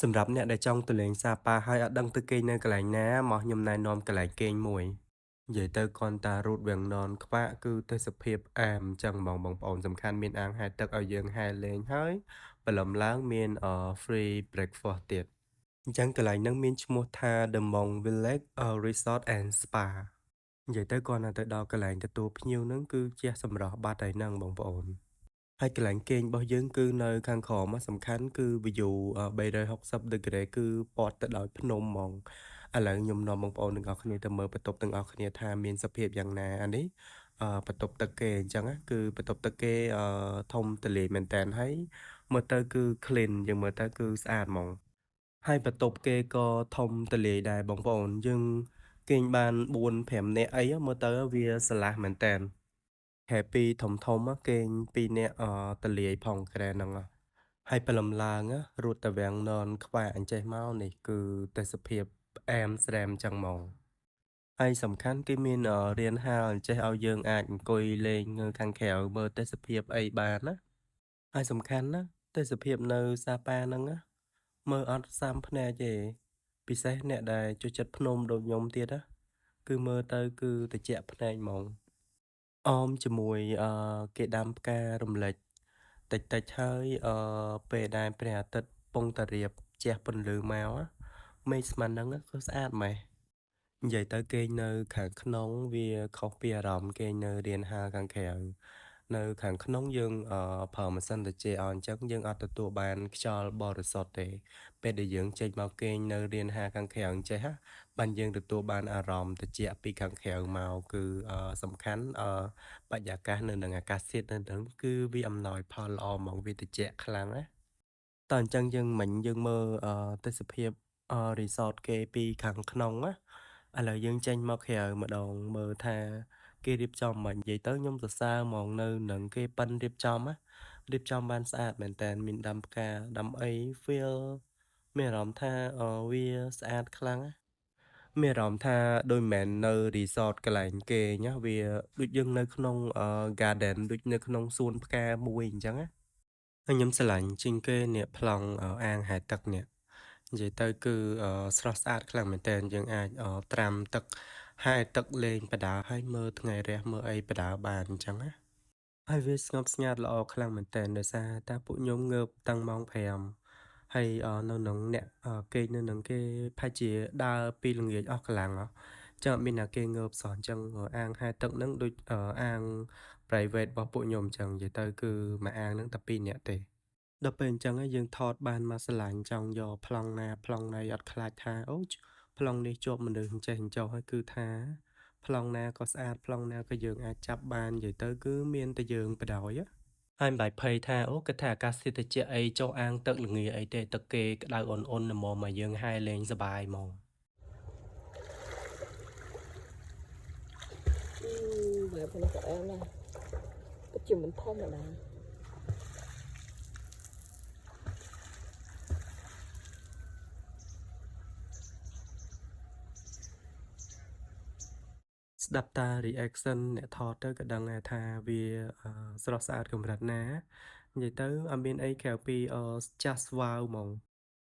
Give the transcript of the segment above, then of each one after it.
សម្រាប់អ្នកដែលចង់ទៅលេងសាប៉ាហើយអត់ដឹងទៅគេងនៅកន្លែងណាមកខ្ញុំណែនាំកន្លែងគេងមួយនិយាយទៅគ្រាន់តែរត់វាំងននខ្វាក់គឺទេសភាពអែមអញ្ចឹងបងប្អូនសំខាន់មានអាងហែលទឹកឲ្យយើងហែលលេងហើយព្រលឹមឡើងមានfree breakfast ទៀតអញ្ចឹងកន្លែងហ្នឹងមានឈ្មោះថា The Monk Village Resort and Spa និយាយទៅគ្រាន់តែទៅដល់កន្លែងទទួលភ្ញៀវហ្នឹងគឺជះសម្រស់បាត់ហើយហ្នឹងបងប្អូន ហើយកន្លែងគេងរបស់យើងគឺនៅខាងក្រោមសំខាន់គឺ view 360 degree គឺព័ទ្ធទៅដោយភ្នំហ្មងឥឡូវខ្ញុំនាំបងប្អូនទាំងអស់គ្នាទៅមើលបន្ទប់ទាំងអស់គ្នាថាមានសភាពយ៉ាងណាអានេះបន្ទប់ទឹកគេអញ្ចឹងណាគឺបន្ទប់ទឹកគេធំទូលាយមែនតើហើយមើលទៅគឺ clean យើងមើលទៅគឺស្អាតហ្មងហើយបន្ទប់គេក៏ធំទូលាយដែរបងប្អូនយើងគេងបាន4-5នាក់អីមើលទៅវាស្រឡះមែនតើ Happy ធំៗគេង2នាក់ទលាយផងគ្រែហ្នឹងហើយព្រលឹមឡើងរត់ទៅវាំងននខ្វាក់អញ្ចេះមកនេះគឺទេសភាពផ្អែមស្រែមចឹងហ្មងហើយសំខាន់គេមានរានហាលអញ្ចេះឲ្យយើងអាចអង្គុយលេងនៅខាងក្រៅមើលទេសភាពអីបានណាហើយសំខាន់ណាទេសភាពនៅសាប៉ាហ្នឹងមើលអត់ស៊ាំភ្នែកទេពិសេសអ្នកដែលចូលចិត្តភ្នំដូចខ្ញុំទៀតណាគឺមើលទៅគឺត្រជាក់ភ្នែកហ្មង អមជាមួយគេដាំផ្ការំលេចតិចៗហើយពេលដែលព្រះអាទិត្យពងតារៀបជះពន្លឺមកមេឃស្មានហ្នឹងគឺស្អាតម៉េះនិយាយទៅគេងនៅខាងក្នុងវាខុសពីអារម្មណ៍គេងនៅរានហាលខាងក្រៅនៅខាងក្នុងយើងប្រើម៉ាស៊ីនត្រជាក់ឲ្យអញ្ចឹងយើងអត់ទទួលបានខ្យល់បរិសុទ្ធទេពេលដែលយើងចេញមកគេងនៅរានហាលខាងក្រៅអញ្ចេះបានយើងទទួលបានអារម្មណ៍ត្រជាក់ពីខាងក្រៅមកគឺសំខាន់បរិយាកាសនៅនឹងអាកាសធាតុនៅនឹងគឺវាអំណោយផលល្អហ្មងវាត្រជាក់ខ្លាំងណាតើអញ្ចឹងយើងមិញយើងមើលទេសភាពresort គេពីខាងក្នុងណាឥឡូវយើងចេញមកក្រៅម្ដងមើលថាគេរៀបចំមិននិយាយទៅខ្ញុំសរសើរហ្មងនៅនឹងគេប៉ិនរៀបចំរៀបចំបានស្អាតមែនតើមានដាំផ្កាដាំអី feel មានអារម្មណ៍ថាវាស្អាតខ្លាំងណាមានអារម្មណ៍ថាដូចមិនមែននៅ resort កន្លែងគេងណាវាដូចយើងនៅក្នុងgarden ដូចនៅក្នុងសួនផ្កាមួយអញ្ចឹងណាហើយខ្ញុំស្រឡាញ់ជាងគេនេះប្លង់អាងហែលទឹកនេះនិយាយទៅគឺស្រស់ស្អាតខ្លាំងមែនទែនយើងអាចត្រាំទឹកហែលទឹកលេងផ្ដើរហើយមើលថ្ងៃរះមើលអីផ្ដើរបានអញ្ចឹងណាហើយវាស្ងប់ស្ងាត់ល្អខ្លាំងមែនទែនដោយសារតែពួកខ្ញុំងើបតាំងម៉ោង5ហើយនៅនឹងអ្នកគេងនៅនឹងគេប្រហែលជាដើរពីល្ងាចអស់កម្លាំងចឹងអត់មានអ្នកគេងើបសោះអញ្ចឹងអាងហែលទឹកហ្នឹងដូចអាង private របស់ពួកខ្ញុំអញ្ចឹងនិយាយទៅគឺមួយអាងហ្នឹងតែ2នាក់ទេដល់ពេលអញ្ចឹងហើយយើងថតបានមកស្រឡាញ់ចង់យកប្លង់ណាប្លង់ណីអត់ខ្លាចថាអូប្លង់នេះជាប់មនុស្សអញ្ចេះអញ្ចោះហើយគឺថាប្លង់ណាក៏ស្អាតប្លង់ណាក៏យើងអាចចាប់បាននិយាយទៅគឺមានតែយើងបដ ாய் ហើយមិនបាច់ភ័យថាអូគាត់ថាអាកាសធាតុត្រជាក់អីចុះអាងទឹកល្ងាអីទេទឹកគេក្តៅអ៊ុនៗល្មមមកយើងហែលលេងសប្បាយហ្មងបែបនេះក៏អែមដែរក៏ជាមិនធម្មតាស្ដាប់តា reaction អ្នកថតទៅក៏ដឹងដែរថាវាស្រស់ស្អាតកម្រិតណានិយាយទៅអត់មានអីក្រៅពីjust wow ហ្មង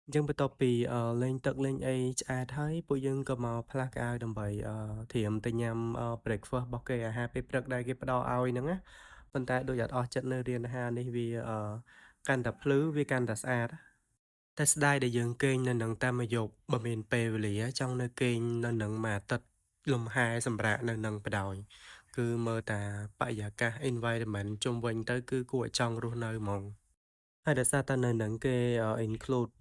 អញ្ចឹងបន្ទាប់ពីលេងទឹកលេងអីឆ្អែតហើយពួកយើងក៏មកផ្លាស់កៅអៅដើម្បីត្រៀមទៅញ៉ាំbreakfast របស់គេអាហារពេលព្រឹកដែលគេផ្ដល់ឲ្យហ្នឹងណាប៉ុន្តែដូចអត់អស់ចិត្តនៅរានអាហារនេះវាកាន់តែភ្លឺវាកាន់តែស្អាតតែស្ដាយដែលយើងគេងនៅនឹងតែមួយយប់បើមានពេលវេលាចង់នៅគេងនៅនឹងមួយអាទិត្យលំហែសម្រាកនៅនឹងបដ ாய் គឺមើលតាបរិយាកាស environment ជុំវិញទៅគឺគួរឲ្យចង់រស់នៅហ្មង ហើយដោយសារតែនៅហ្នឹងគេinclude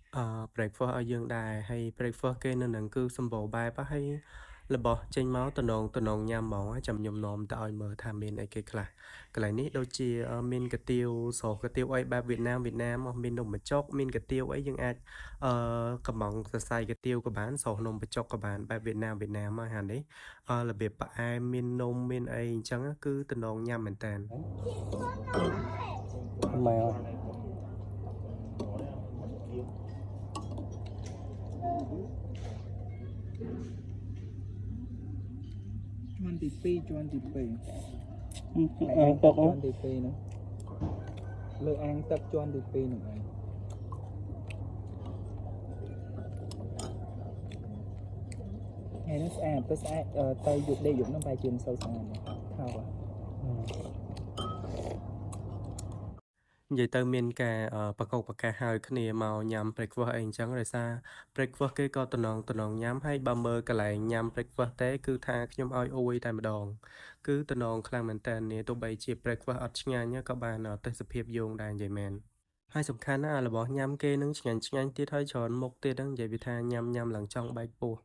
breakfast ឲ្យយើងដែរហើយ breakfast គេនៅហ្នឹងគឺសម្បូរបែបហើយរបស់ចេញមកតំណងញ៉ាំហ្មងចាំខ្ញុំនាំទៅឲ្យមើលថាមានអីគេខ្លះកន្លែងនេះដូចជាមានកាទៀវស្រស់កាទៀវអីបែបវៀតណាមមាននំបញ្ចុកមានកាទៀវអីយើងអាចកំងសរសៃកាទៀវក៏បានស្រស់នំបញ្ចុកក៏បានបែបវៀតណាមហើយហានេះរបៀបផ្អែមមាននំមានអីអញ្ចឹងគឺតំណងញ៉ាំមែនតើម៉ែ ជាន់ទី2ជាន់ទី2អាងទឹកជាន់ទី2ហ្នឹងលើអាងទឹកជាន់ទី2ហ្នឹងឯង Ngày nó sẽ tới sẽ tay dục đây dục nó bài trường sâu sàn này thao à. Vậy tớ miền cả bạc cục bạc cả hai cái này màu nhằm breakfast anh chẳng rồi sao breakfast cái có tuần nong nhắm hay ba mơ cái lại nhằm breakfast té cứ tha nhóm oi ôi tại một đòn cứ tuần nong khang mình tên này tụi bay chỉ breakfast ở nhà nhá các bạn ở tới sự hiệp dùng đàn vậy men haiสำคัญนะlà bỏ nhắm kê nâng nhanh tiết hơi tròn một tiết đang vậy vì tha nhắm lần trong bài bùa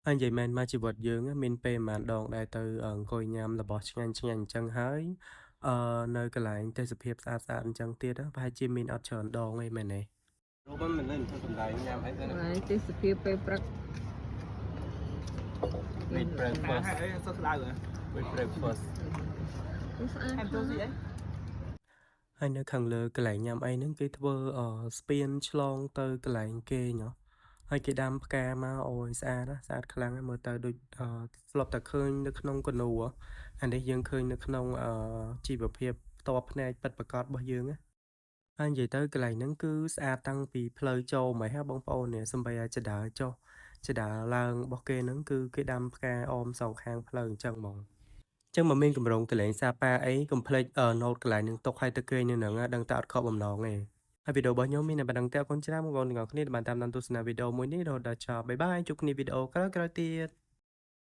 anh vậy men mà chỉ vật dương á min pe mà đòn đại từ ở coi nhắm là bỏ nhanh chân hơi nơi cái lại tới sự hiệp xa chân tiết á vai chim min ở tròn đòn ngay mày này lúc mình lên thôi tầm đại nhắm ấy thế này ហើយទេសភាពពេលព្រឹក with breakfast សោះក្តៅហ៎ with breakfast វាស្អាត em tôi gì ấy hai nơi khăn lơ cái lại nhắm ấy nâng cái thơ spin chlong từ cái lại kê nhở hai cái đam ca mà ôi xa đó xa khăn lăng mở từ đôi lọp tạc khơi nước nông con nụ á anh đấy dương khơi nước nông chỉ bảo hiệp top này bật bật cọt bao dương á anh vậy tới cái lại nâng cứ xa tăng vì plei châu mấy ha bông phô nè xâm bay cho đã lang bọc kê nâng cứ cái đam ca ôm sòng khang plei chân mong chẳng mà mình cầm rồng cái lệnh Sapa ấy complete nốt cái lại những tộc hai tờ cây nên là đang tạo khó bầm nó nghe hai video bao nhiêu mình là bạn đang theo con channel một con ngọc này bạn tam năm tu sina video mới này rồi đã chào bye bye chúc ni video các tiết